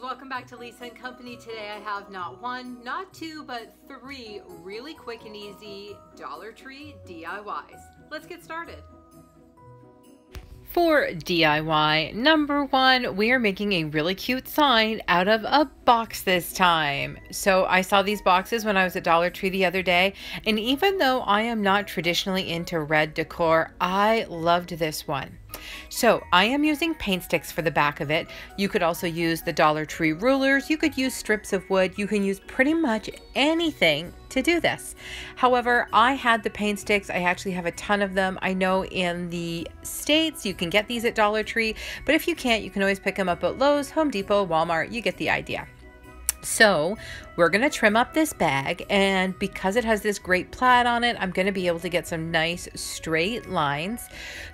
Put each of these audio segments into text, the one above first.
welcome back to Lisa & Company. Today I have not one, not two, but three really quick and easy Dollar Tree DIYs. Let's get started. For DIY number one, we are making a really cute sign out of a box this time. So I saw these boxes when I was at Dollar Tree the other day, and even though I am not traditionally into red decor, I loved this one. So I am using paint sticks for the back of it. You could also use the Dollar Tree rulers. You could use strips of wood. You can use pretty much anything to do this. However, I had the paint sticks. I actually have a ton of them. I know in the States you can get these at Dollar Tree, but if you can't, you can always pick them up at Lowe's, Home Depot, Walmart. You get the idea. So we're going to trim up this bag, and because it has this great plaid on it, I'm going to be able to get some nice straight lines.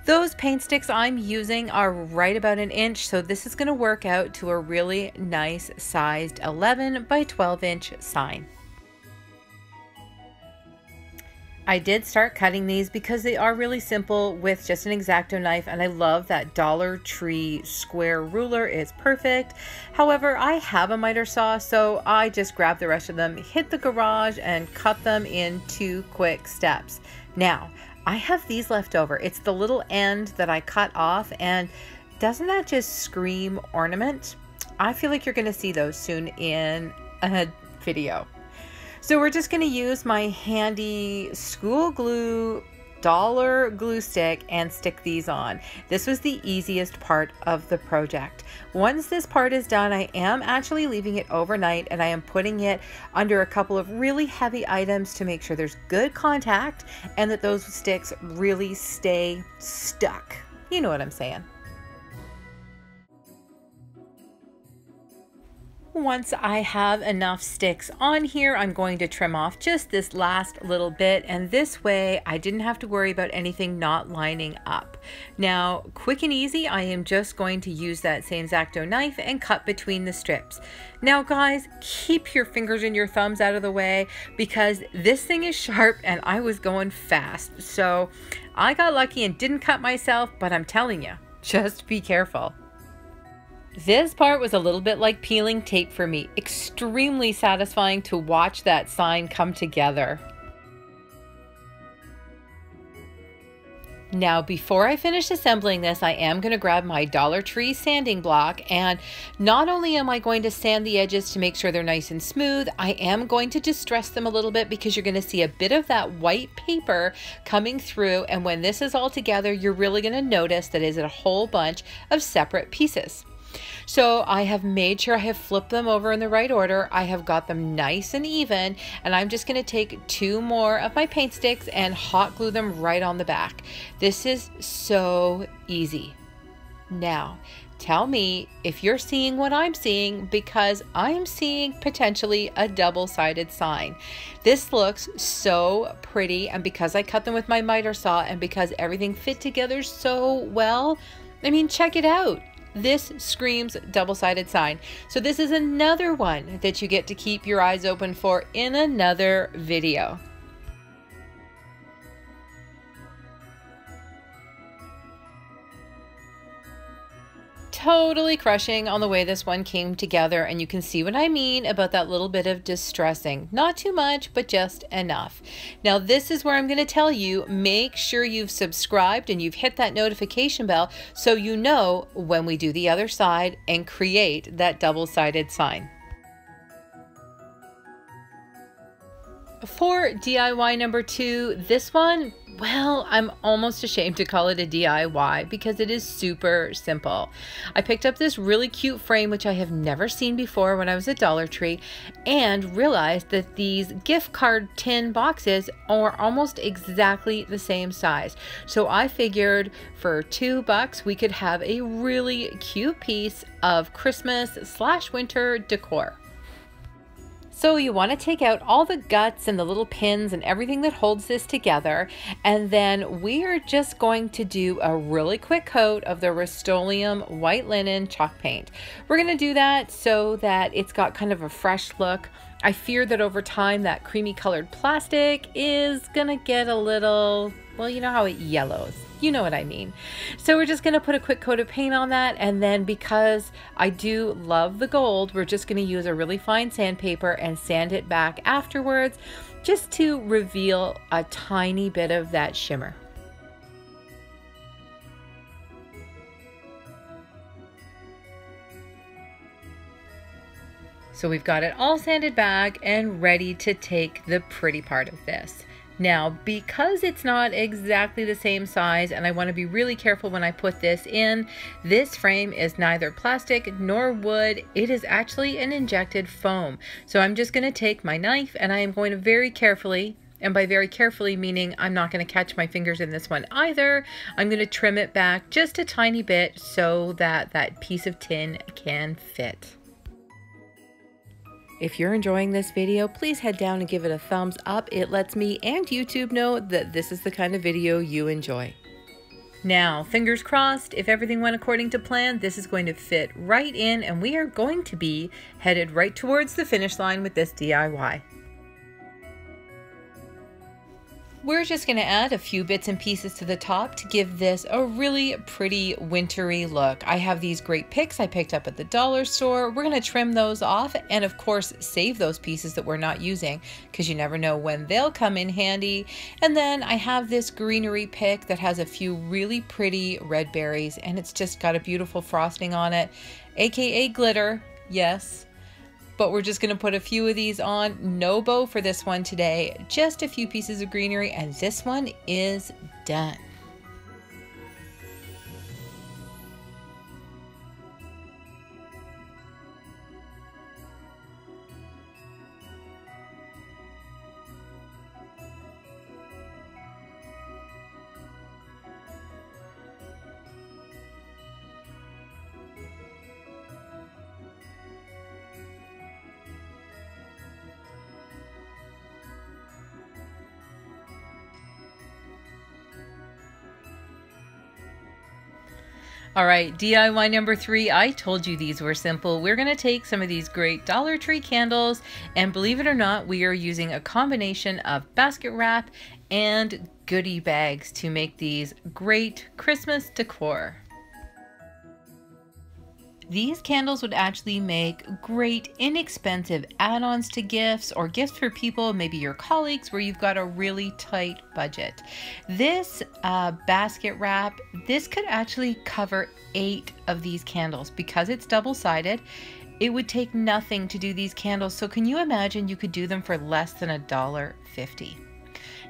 Those paint sticks I'm using are right about an inch, so this is going to work out to a really nice sized 11 by 12 inch sign. I did start cutting these because they are really simple with just an X-Acto knife, and I love that Dollar Tree square ruler. It's perfect. However, I have a miter saw, so I just grabbed the rest of them, hit the garage, and cut them in 2 quick steps. Now, I have these left over. It's the little end that I cut off, and doesn't that just scream ornament? I feel like you're going to see those soon in a video. So we're just going to use my handy school glue dollar glue stick and stick these on. This was the easiest part of the project. Once this part is done, I am actually leaving it overnight, and I am putting it under a couple of really heavy items to make sure there's good contact and that those sticks really stay stuck. You know what I'm saying. Once I have enough sticks on here, I'm going to trim off just this last little bit, and this way I didn't have to worry about anything not lining up. Now, quick and easy, I am just going to use that same X-Acto knife and cut between the strips. Now guys, keep your fingers and your thumbs out of the way because this thing is sharp and I was going fast. So I got lucky and didn't cut myself, but I'm telling you, just be careful. This part was a little bit like peeling tape for me. Extremely satisfying to watch that sign come together. Now, before I finish assembling this, I am going to grab my Dollar Tree sanding block, and not only am I going to sand the edges to make sure they're nice and smooth, I am going to distress them a little bit because you're going to see a bit of that white paper coming through, and when this is all together, you're really going to notice that it is a whole bunch of separate pieces. So I have made sure I have flipped them over in the right order. I have got them nice and even, and I'm just going to take 2 more of my paint sticks and hot glue them right on the back. This is so easy. Now, tell me if you're seeing what I'm seeing, because I'm seeing potentially a double-sided sign. This looks so pretty, and because I cut them with my miter saw and because everything fit together so well, I mean, check it out. This screams double-sided sign. So this is another one that you get to keep your eyes open for in another video. Totally crushing on the way this one came together, and you can see what I mean about that little bit of distressing. Not too much, but just enough. Now this is where I'm going to tell you, make sure you've subscribed and you've hit that notification bell so you know when we do the other side and create that double-sided sign. For DIY number 2, this one, well, I'm almost ashamed to call it a DIY because it is super simple. I picked up this really cute frame, which I have never seen before when I was at Dollar Tree, and realized that these gift card tin boxes are almost exactly the same size. So I figured for $2 we could have a really cute piece of Christmas/winter decor. So you want to take out all the guts and the little pins and everything that holds this together, and then we are just going to do a really quick coat of the Rust-Oleum white linen chalk paint. We're going to do that so that it's got kind of a fresh look. I fear that over time that creamy colored plastic is going to get a little Well, you know how it yellows. You know what I mean. So we're just going to put a quick coat of paint on that. And then because I do love the gold, we're just going to use a really fine sandpaper and sand it back afterwards, just to reveal a tiny bit of that shimmer. So we've got it all sanded back and ready to take the pretty part of this. Now, because it's not exactly the same size, and I want to be really careful when I put this in, this frame is neither plastic nor wood. It is actually an injected foam. So I'm just going to take my knife and I am going to very carefully, and by very carefully meaning I'm not going to catch my fingers in this one either, I'm going to trim it back just a tiny bit so that that piece of tin can fit. If you're enjoying this video, please head down and give it a thumbs up. It lets me and YouTube know that this is the kind of video you enjoy. Now, fingers crossed, if everything went according to plan, this is going to fit right in and we are going to be headed right towards the finish line with this DIY. We're just going to add a few bits and pieces to the top to give this a really pretty wintry look. I have these great picks I picked up at the dollar store. We're going to trim those off and of course save those pieces that we're not using because you never know when they'll come in handy. And then I have this greenery pick that has a few really pretty red berries and it's just got a beautiful frosting on it, aka glitter, yes. But we're just going to put a few of these on. No bow for this one today, just a few pieces of greenery, and this one is done. All right, DIY number 3. I told you these were simple. We're going to take some of these great Dollar Tree candles, and believe it or not, we are using a combination of basket wrap and goodie bags to make these great Christmas decor. These candles would actually make great inexpensive add-ons to gifts or gifts for people, maybe your colleagues, where you've got a really tight budget. This basket wrap, this could actually cover 8 of these candles. Because it's double-sided, it would take nothing to do these candles. So can you imagine you could do them for less than $1.50?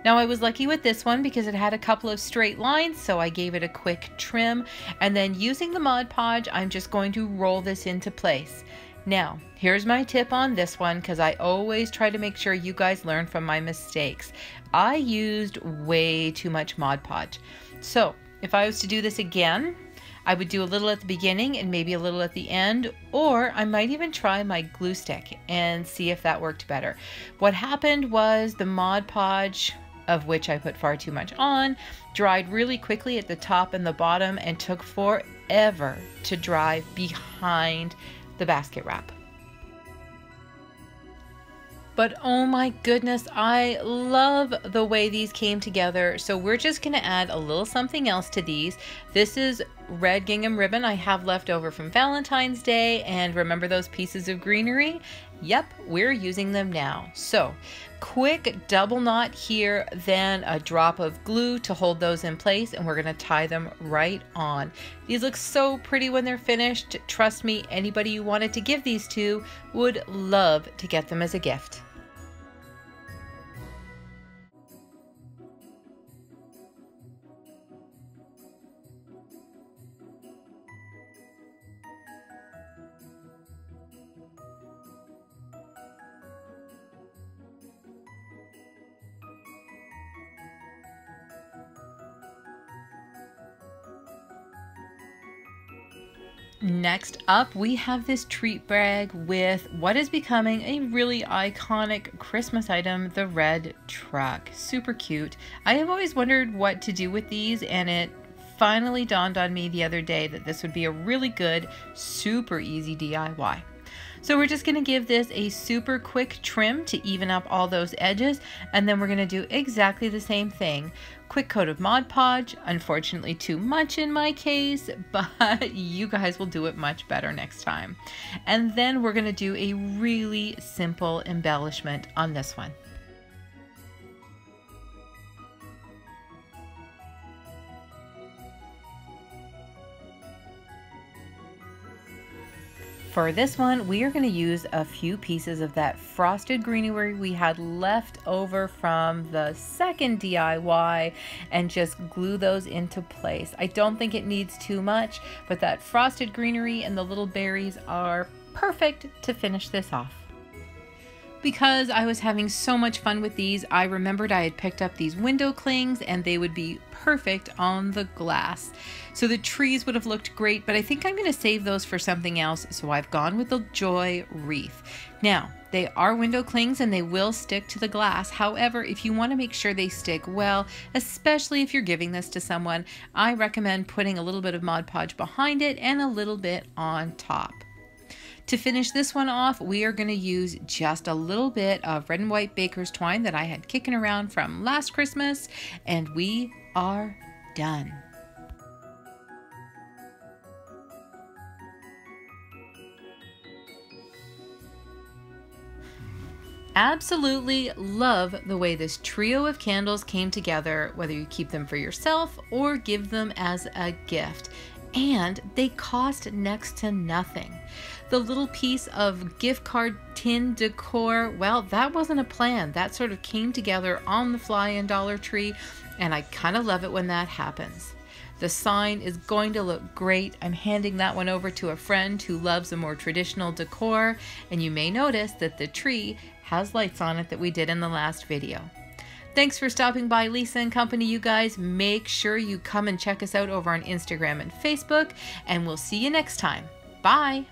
Now I was lucky with this one because it had a couple of straight lines, so I gave it a quick trim, and then using the Mod Podge, I'm just going to roll this into place. Now, here's my tip on this one because I always try to make sure you guys learn from my mistakes. I used way too much Mod Podge. So if I was to do this again, I would do a little at the beginning and maybe a little at the end, or I might even try my glue stick and see if that worked better. What happened was the Mod Podge, of which I put far too much on, dried really quickly at the top and the bottom and took forever to dry behind the basket wrap. But oh my goodness, I love the way these came together. So we're just going to add a little something else to these. This is red gingham ribbon I have left over from Valentine's Day, and remember those pieces of greenery? Yep, we're using them now. So quick double knot here, then a drop of glue to hold those in place, and we're going to tie them right on. These look so pretty when they're finished. Trust me, anybody you wanted to give these to would love to get them as a gift. Next up, we have this treat bag with what is becoming a really iconic Christmas item, the red truck. Super cute. I have always wondered what to do with these, and it finally dawned on me the other day that this would be a really good, super easy DIY. So we're just going to give this a super quick trim to even up all those edges, and then we're going to do exactly the same thing. Quick coat of Mod Podge, unfortunately too much in my case, but you guys will do it much better next time. And then we're going to do a really simple embellishment on this one. For this one, we are going to use a few pieces of that frosted greenery we had left over from the second DIY and just glue those into place. I don't think it needs too much, but that frosted greenery and the little berries are perfect to finish this off. Because I was having so much fun with these, I remembered I had picked up these window clings and they would be perfect on the glass. So the trees would have looked great, but I think I'm going to save those for something else, so I've gone with the joy wreath. Now, they are window clings and they will stick to the glass. However, if you want to make sure they stick well, especially if you're giving this to someone, I recommend putting a little bit of Mod Podge behind it and a little bit on top. To finish this one off, we are going to use just a little bit of red and white baker's twine that I had kicking around from last Christmas, and we are done. Absolutely love the way this trio of candles came together, whether you keep them for yourself or give them as a gift. And they cost next to nothing. The little piece of gift card tin decor, well, that wasn't a plan. That sort of came together on the fly in Dollar Tree, and I kind of love it when that happens. The sign is going to look great. I'm handing that one over to a friend who loves a more traditional decor, and you may notice that the tree has lights on it that we did in the last video. Thanks for stopping by Lisa and Company, you guys. Make sure you come and check us out over on Instagram and Facebook, and we'll see you next time. Bye!